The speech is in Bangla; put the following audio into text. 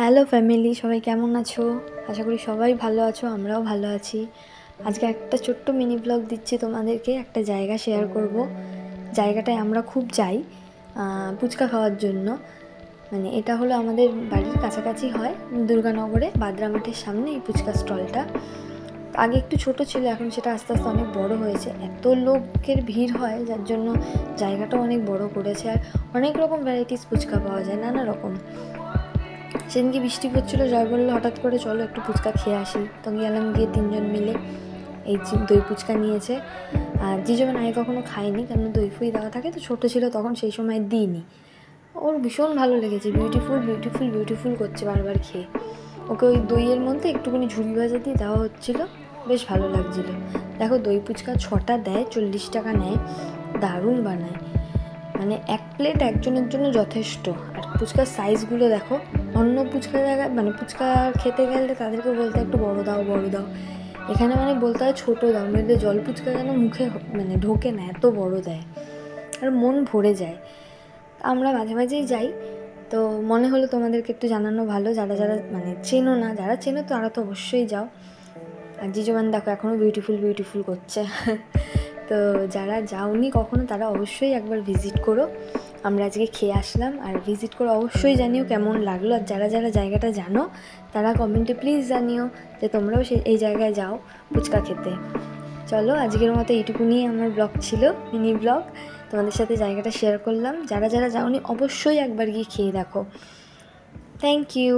হ্যালো ফ্যামিলি, সবাই কেমন আছো? আশা করি সবাই ভালো আছো, আমরাও ভালো আছি। আজকে একটা ছোট্ট মিনি ব্লগ দিচ্ছি তোমাদেরকে। একটা জায়গা শেয়ার করব। জায়গাটায় আমরা খুব যাই ফুচকা খাওয়ার জন্য। মানে এটা হলো আমাদের বাড়ির কাছাকাছি হয়, দুর্গানগরে বাদরা মাঠের সামনে এই ফুচকা স্টলটা। আগে একটু ছোট ছিল, এখন সেটা আস্তে আস্তে অনেক বড় হয়েছে। এত লোকের ভিড় হয় যার জন্য জায়গাটাও অনেক বড় করেছে। আর অনেক রকম ভ্যারাইটিস ফুচকা পাওয়া যায়, নানা রকম। সেদিনকে বৃষ্টি পড়ছিলো, জয় বললো হঠাৎ করে চলো একটু ফুচকা খেয়ে আসি। তো গেলাম, গিয়ে 3জন মিলে এই দই ফুচকা নিয়েছে। আর যেমন আগে কখনো খাইনি, কারণ দই ফুই দেওয়া থাকে, তো ছোটো ছিল তখন, সেই সময় দিইনি। ওর ভীষণ ভালো লেগেছে, বিউটিফুল বিউটিফুল বিউটিফুল করছে বারবার খেয়ে। ওকে ওই দইয়ের মধ্যে একটুখানি ঝুড়ি ভাজা দিয়ে দেওয়া হচ্ছিলো, বেশ ভালো লাগছিলো। দেখো, দই ফুচকা 6টা দেয়, 40 টাকা নেয়, দারুণ বানায়। মানে এক প্লেট একজনের জন্য যথেষ্ট। আর ফুচকার সাইজগুলো দেখো, অন্য ফুচকা জায়গায় মানে ফুচকা খেতে গেলে তাদেরকে বলতে একটু বড় দাও বড় দাও, এখানে মানে বলতে হয় ছোটো দাও, নইলে জল ফুচকা যেন মুখে মানে ঢোকে না, এত বড় দেয়। আর মন ভরে যায়। আমরা মাঝে মাঝেই যাই, তো মনে হলো তোমাদেরকে একটু জানানো ভালো। যারা যারা মানে চেনো না, যারা চেনো তারা তো অবশ্যই যাও। আর জিজোমান দেখো এখনও বিউটিফুল বিউটিফুল করছে। তো যারা যাওনি কখনো তারা অবশ্যই একবার ভিজিট করো। আমরা আজকে খেয়ে আসলাম, আর ভিজিট করে অবশ্যই জানিও কেমন লাগলো। আর যারা যারা জায়গাটা জানো তারা কমেন্টে প্লিজ জানিও যে তোমরাও এই জায়গায় যাও ফুচকা খেতে। চলো, আজকের মতো এইটুকুনি আমার ব্লগ ছিল, মিনি ব্লগ। তোমাদের সাথে জায়গাটা শেয়ার করলাম। যারা যারা যাওনি অবশ্যই একবার গিয়ে খেয়ে দেখো। Thank you.